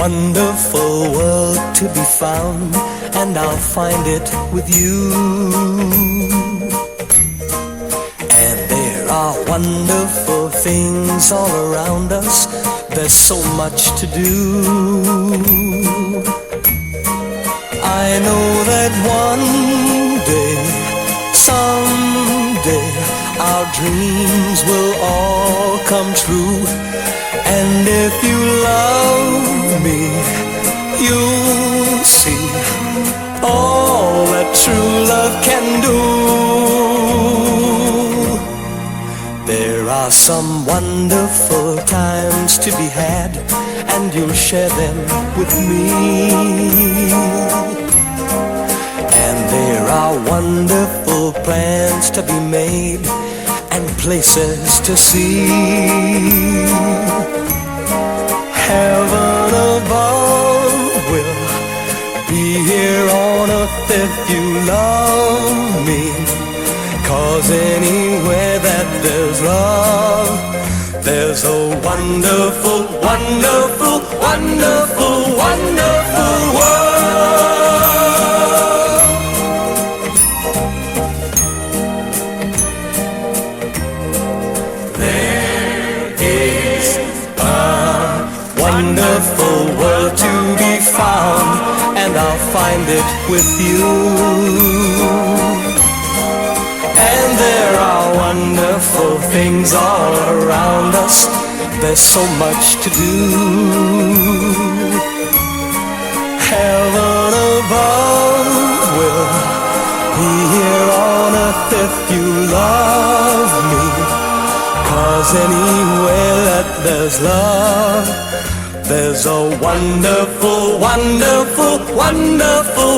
wonderful world to be found, and I'll find it with you. And there are wonderful things all around us, there's so much to do. I know that one day, someday, our dreams will all come true. And if you love me, you'll see all that true love can do. There are some wonderful times to be had, and you'll share them with me. And there are wonderful plans to be made, and places to see. Heaven above will be here on earth if you love me. 'Cause anywhere that there's love, there's a wonderful, wonderful, wonderful, wonderful world. There is a wonderful world to be found, and I'll find it with you. And there are wonderful things all around us, there's so much to do. Heaven above will be here on earth if you love me. 'Cause anywhere that there's love, there's a wonderful, wonderful, wonderful